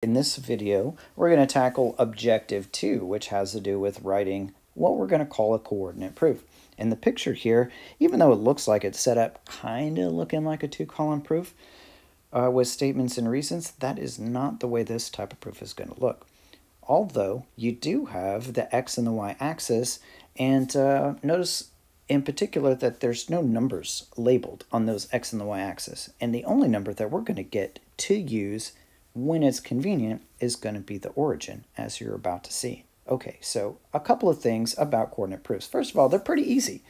In this video, we're going to tackle Objective 2, which has to do with writing what we're going to call a coordinate proof. In the picture here, even though it looks like it's set up kind of looking like a two-column proof with statements and reasons, that is not the way this type of proof is going to look. Although you do have the x and the y axis, and notice in particular that there's no numbers labeled on those x and the y axis, and the only number that we're going to get to use when it's convenient is going to be the origin, as you're about to see. Okay, so a couple of things about coordinate proofs. First of all, they're pretty easy.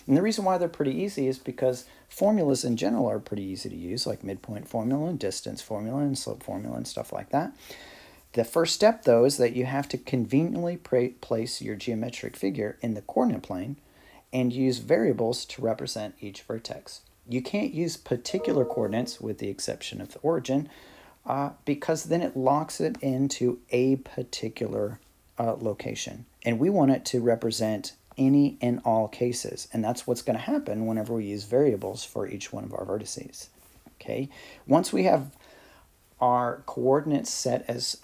And the reason why they're pretty easy is because formulas in general are pretty easy to use, like midpoint formula and distance formula and slope formula and stuff like that. The first step, though, is that you have to conveniently place your geometric figure in the coordinate plane and use variables to represent each vertex. You can't use particular coordinates with the exception of the origin, because then it locks it into a particular location. And we want it to represent any and all cases. And that's what's going to happen whenever we use variables for each one of our vertices. Okay. Once we have our coordinates set as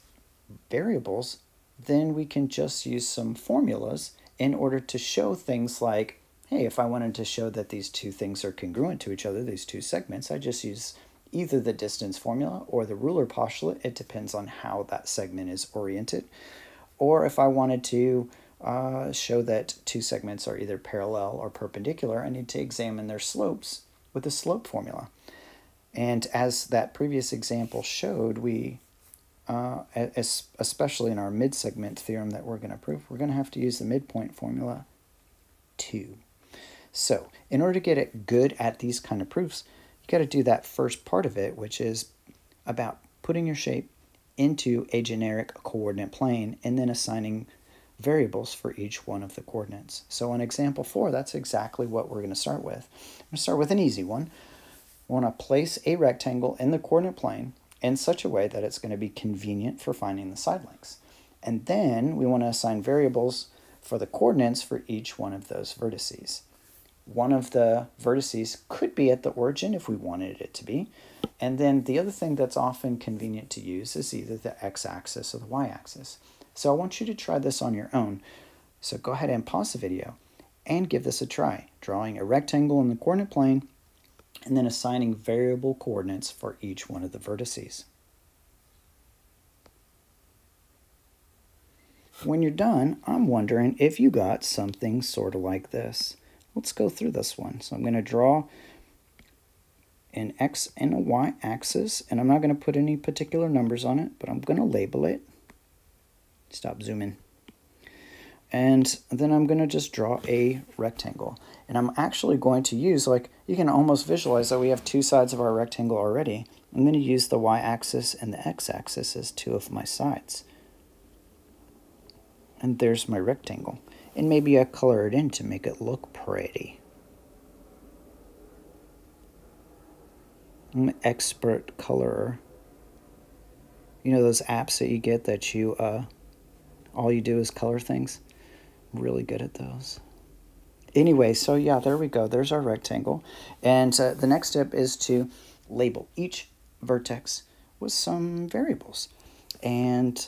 variables, then we can just use some formulas in order to show things like, hey, if I wanted to show that these two things are congruent to each other, these two segments, I just use either the distance formula or the ruler postulate. It depends on how that segment is oriented. Or if I wanted to show that two segments are either parallel or perpendicular, I need to examine their slopes with the slope formula. And as that previous example showed, we, especially in our midsegment theorem that we're going to prove, we're going to have to use the midpoint formula too. So in order to get it good at these kind of proofs, you got to do that first part of it, which is about putting your shape into a generic coordinate plane and then assigning variables for each one of the coordinates. So in example 4, that's exactly what we're going to start with. I'm going to start with an easy one. We want to place a rectangle in the coordinate plane in such a way that it's going to be convenient for finding the side lengths. And then we want to assign variables for the coordinates for each one of those vertices. One of the vertices could be at the origin if we wanted it to be. And then the other thing that's often convenient to use is either the x-axis or the y-axis. So I want you to try this on your own. So go ahead and pause the video and give this a try, drawing a rectangle in the coordinate plane and then assigning variable coordinates for each one of the vertices. When you're done, I'm wondering if you got something sort of like this. Let's go through this one. So I'm going to draw an x and a y axis, and I'm not going to put any particular numbers on it, but I'm going to label it. Stop zooming. And then I'm going to just draw a rectangle. And I'm actually going to use, like, you can almost visualize that we have two sides of our rectangle already. I'm going to use the y-axis and the x-axis as two of my sides. And there's my rectangle. And maybe I color it in to make it look pretty. I'm an expert colorer. You know those apps that you get that you, all you do is color things? I'm really good at those. Anyway, so yeah, there we go. There's our rectangle. And the next step is to label each vertex with some variables. And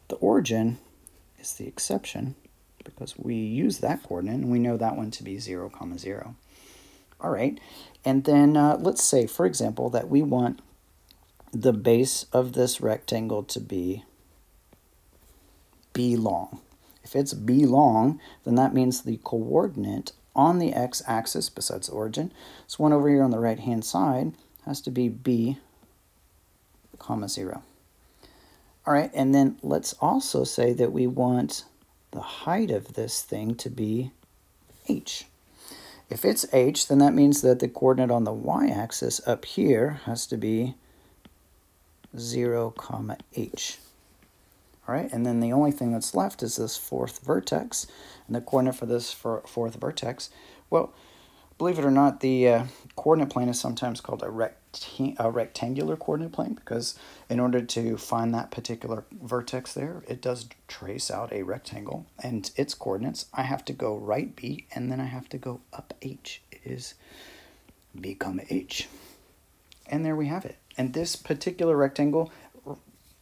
the origin is the exception, because we use that coordinate and we know that one to be 0, 0. All right, and then let's say, for example, that we want the base of this rectangle to be b long. If it's b long, then that means the coordinate on the x-axis, besides the origin, so one over here on the right-hand side, has to be b, 0. All right, and then let's also say that we want the height of this thing to be h. If it's h, then that means that the coordinate on the y-axis up here has to be 0, h. All right, and then the only thing that's left is this fourth vertex. And the coordinate for this fourth vertex, well, believe it or not, the coordinate plane is sometimes called a rectangular coordinate plane, because in order to find that particular vertex there, it does trace out a rectangle, and its coordinates, I have to go right b, and then I have to go up h. It is b, h. And there we have it. And this particular rectangle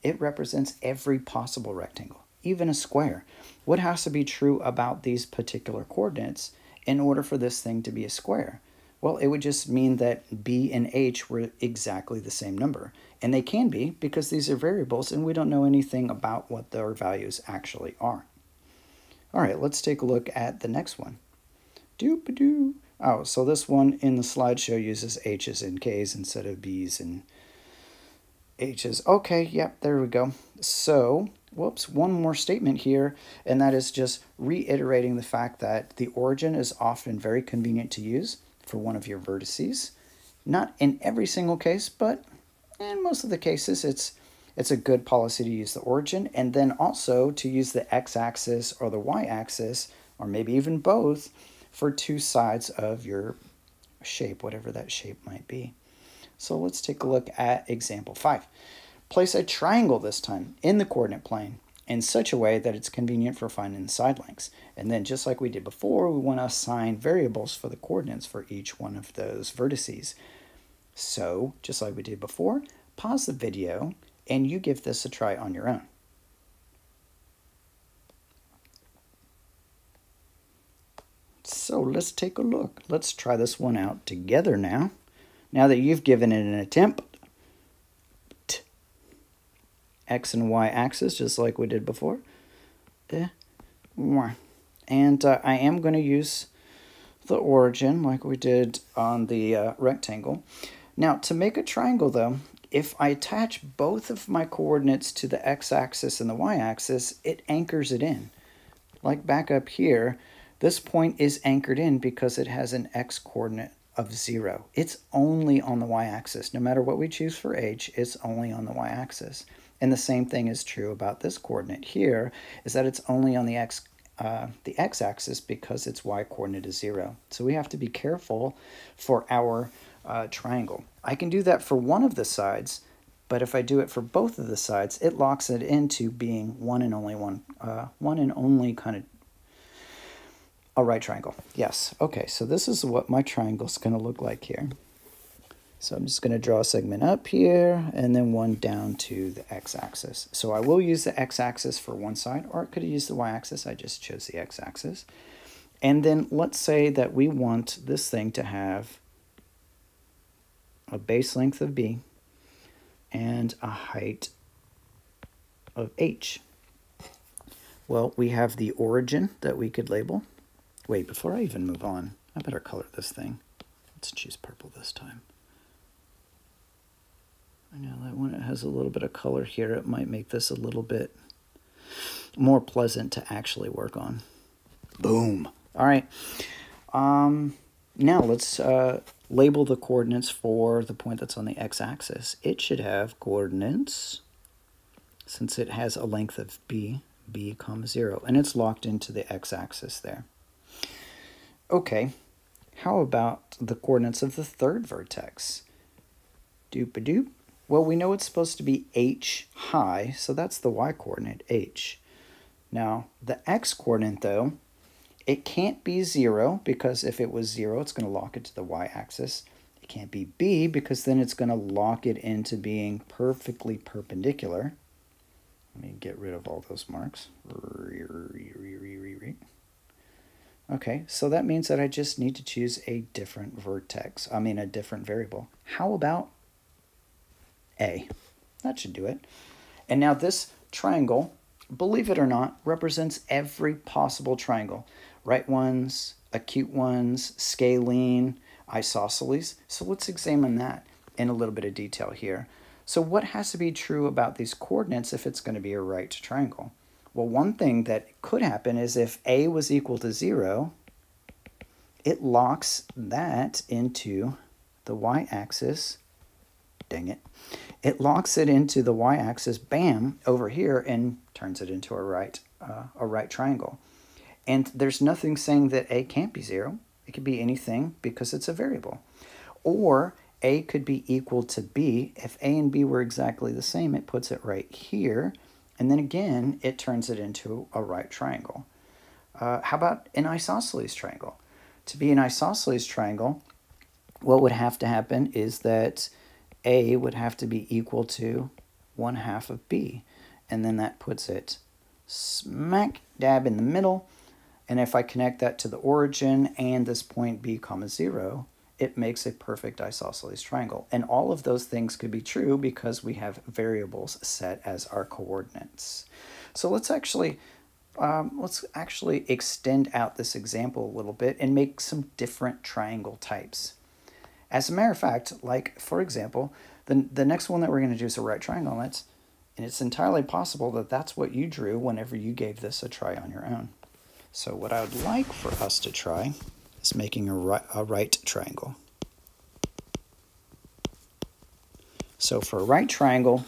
It represents every possible rectangle, even a square. What has to be true about these particular coordinates in order for this thing to be a square? Well, it would just mean that b and h were exactly the same number. And they can be because these are variables and we don't know anything about what their values actually are. All right, let's take a look at the next one. Doop-a-doo. Oh, so this one in the slideshow uses h's and k's instead of b's and h's. Okay, yep, there we go. So, whoops, one more statement here, and that is just reiterating the fact that the origin is often very convenient to use for one of your vertices. Not in every single case, but in most of the cases, it's a good policy to use the origin, and then also to use the x-axis or the y-axis, or maybe even both, for two sides of your shape, whatever that shape might be. So let's take a look at example 5. Place a triangle this time in the coordinate plane in such a way that it's convenient for finding the side lengths. And then just like we did before, we want to assign variables for the coordinates for each one of those vertices. So just like we did before, pause the video and you give this a try on your own. So let's take a look. Let's try this one out together now. Now that you've given it an attempt, x and y axis, just like we did before. And I am going to use the origin like we did on the rectangle. Now, to make a triangle, though, if I attach both of my coordinates to the x-axis and the y-axis, it anchors it in. Like back up here, this point is anchored in because it has an x-coordinate of 0. It's only on the y-axis. No matter what we choose for h, it's only on the y-axis. And the same thing is true about this coordinate here, is that it's only on the x-axis because its y-coordinate is 0. So we have to be careful for our triangle. I can do that for one of the sides, but if I do it for both of the sides, it locks it into being one and only kind of a right triangle. Yes. Okay, so this is what my triangle is going to look like here. So I'm just going to draw a segment up here and then one down to the x-axis. So I will use the x-axis for one side, or I could use the y-axis. I just chose the x-axis. And then let's say that we want this thing to have a base length of b and a height of h. Well, we have the origin that we could label. Wait, before I even move on, I better color this thing. Let's choose purple this time. I know that when it has a little bit of color here, it might make this a little bit more pleasant to actually work on. Boom. All right. Now let's label the coordinates for the point that's on the x-axis. It should have coordinates, since it has a length of b, comma 0, and it's locked into the x-axis there. Okay, how about the coordinates of the third vertex? Doop-a-doop. Well, we know it's supposed to be h high, so that's the y-coordinate, h. Now, the x-coordinate, though, it can't be 0, because if it was 0, it's going to lock it to the y-axis. It can't be b, because then it's going to lock it into being perfectly perpendicular. Let me get rid of all those marks. Okay, so that means that I just need to choose a different vertex. I mean, a different variable. How about a? That should do it. And now this triangle, believe it or not, represents every possible triangle. Right ones, acute ones, scalene, isosceles. So let's examine that in a little bit of detail here. So what has to be true about these coordinates if it's going to be a right triangle? Well, one thing that could happen is if a was equal to 0, it locks that into the y-axis. Dang it. It locks it into the y-axis, bam, over here, and turns it into a right triangle. And there's nothing saying that a can't be 0. It could be anything because it's a variable. Or a could be equal to b. If a and b were exactly the same, it puts it right here. And then again, it turns it into a right triangle. How about an isosceles triangle? To be an isosceles triangle, what would have to happen is that a would have to be equal to 1/2 of B. And then that puts it smack dab in the middle. And if I connect that to the origin and this point B comma 0, it makes a perfect isosceles triangle. And all of those things could be true because we have variables set as our coordinates. So let's actually extend out this example a little bit and make some different triangle types. As a matter of fact, like for example, the next one that we're going to do is a right triangle, and it's entirely possible that that's what you drew whenever you gave this a try on your own. So what I would like for us to try is making a right triangle. So for a right triangle,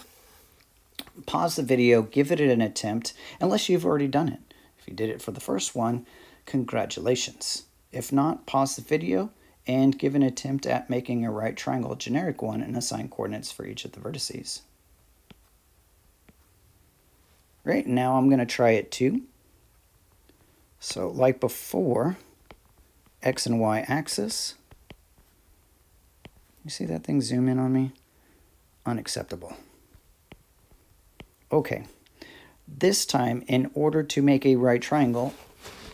pause the video, give it an attempt, unless you've already done it. If you did it for the first one, congratulations. If not, pause the video and give an attempt at making a right triangle, generic one, and assign coordinates for each of the vertices. Great, now I'm going to try it too. So like before, X and Y axis. You see that thing zoom in on me? Unacceptable. Okay, this time in order to make a right triangle,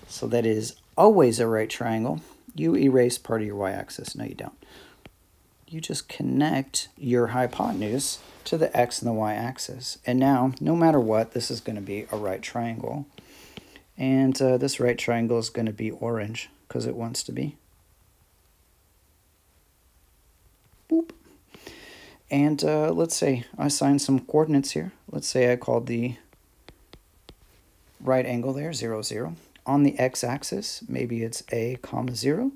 so that it is always a right triangle, you erase part of your y-axis. No, you don't. You just connect your hypotenuse to the x and the y-axis. And now, no matter what, this is going to be a right triangle. And this right triangle is going to be orange because it wants to be. Boop. And let's say I assign some coordinates here. Let's say I called the right angle there 0, 0. On the x-axis, maybe it's a comma 0.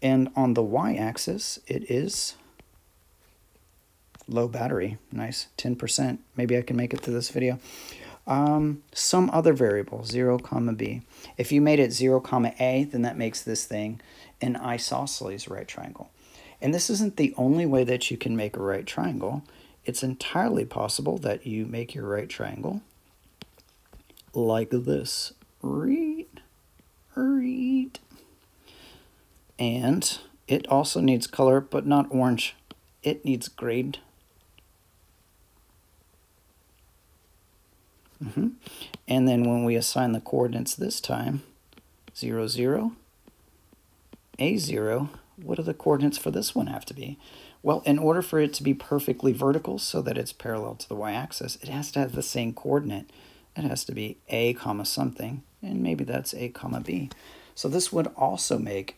And on the y-axis, it is low battery. Nice, 10%. Maybe I can make it through this video. Some other variable, 0, comma b. If you made it 0, comma a, then that makes this thing an isosceles right triangle. And this isn't the only way that you can make a right triangle. It's entirely possible that you make your right triangle like this. Read. And it also needs color, but not orange. It needs grade. And then when we assign the coordinates this time, 0, 0, A0, what do the coordinates for this one have to be? Well, in order for it to be perfectly vertical so that it's parallel to the y-axis, it has to have the same coordinate. It has to be a comma something, and maybe that's a comma b. So this would also make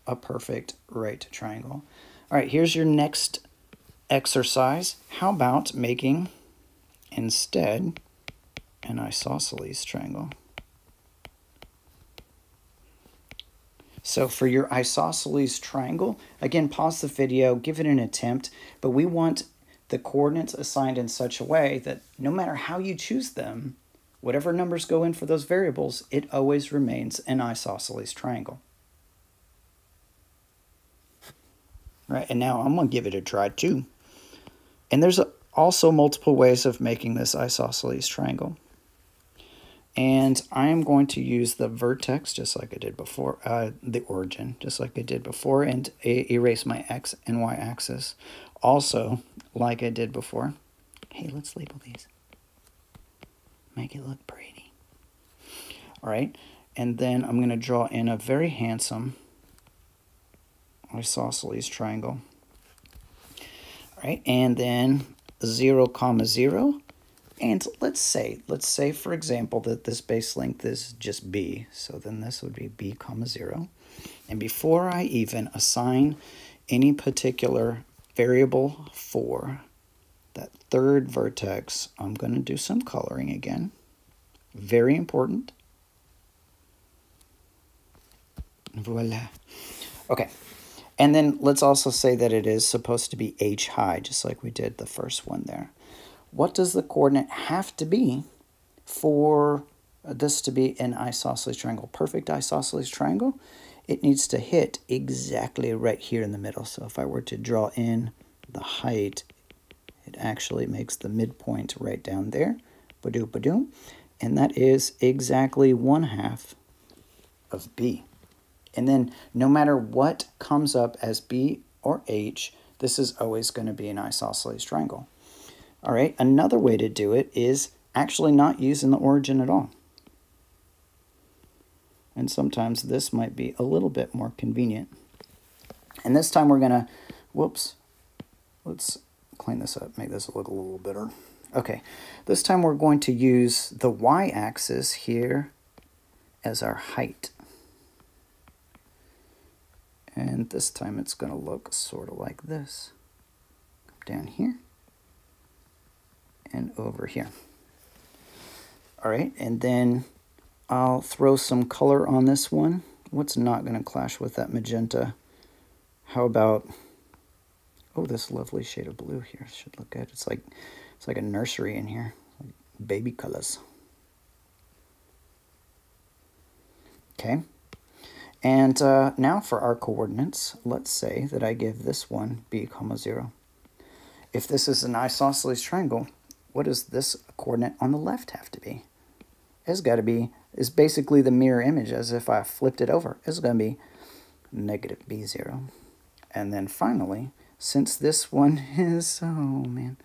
a perfect right triangle. All right, here's your next exercise. How about making, instead, an isosceles triangle? So for your isosceles triangle, again, pause the video, give it an attempt, but we want the coordinates assigned in such a way that no matter how you choose them, whatever numbers go in for those variables, it always remains an isosceles triangle. Right, and now I'm going to give it a try too. And there's also multiple ways of making this isosceles triangle. And I am going to use the vertex, just like I did before, the origin, just like I did before, and erase my x and y axis. Also, like I did before. Hey, let's label these. Make it look pretty. All right, and then I'm going to draw in a very handsome isosceles triangle. All right, and then 0, comma 0. And let's say for example that this base length is just b, so then this would be b, comma 0. And before I even assign any particular variable for that third vertex, I'm going to do some coloring again. Very important. Voila. Okay. And then let's also say that it is supposed to be h high, just like we did the first one there. What does the coordinate have to be for this to be an isosceles triangle? Perfect isosceles triangle? It needs to hit exactly right here in the middle. So if I were to draw in the height, it actually makes the midpoint right down there. Ba-doo, ba-doo. And that is exactly 1/2 of b. And then no matter what comes up as b or h, this is always going to be an isosceles triangle. All right, another way to do it is actually not using the origin at all. And sometimes this might be a little bit more convenient. And this time we're gonna, whoops, let's clean this up, make this look a little better. Okay, this time we're going to use the y-axis here as our height. And this time it's going to look sort of like this. Come down here and over here. All right, and then I'll throw some color on this one. What's not going to clash with that magenta? How about, oh, this lovely shade of blue here should look good. It's like a nursery in here, like baby colors. Okay. And now for our coordinates, let's say that I give this one b comma 0. If this is an isosceles triangle, what does this coordinate on the left have to be? It's got to be, is basically the mirror image as if I flipped it over. It's going to be negative b0. And then finally, since this one is, oh man,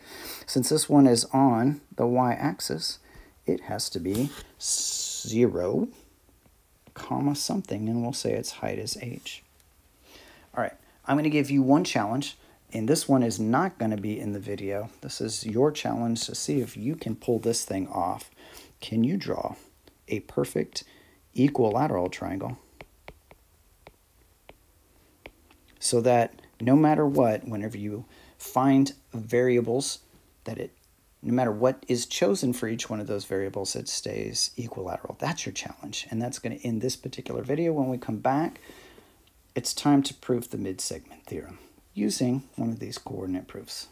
since this one is on the y-axis, it has to be 0, comma something, and we'll say its height is h. All right, I'm going to give you one challenge, and this one is not going to be in the video. This is your challenge to see if you can pull this thing off. Can you draw a perfect equilateral triangle so that no matter what, whenever you find variables, no matter what is chosen for each one of those variables, it stays equilateral? That's your challenge, and that's going to end this particular video. When we come back, it's time to prove the midsegment theorem using one of these coordinate proofs.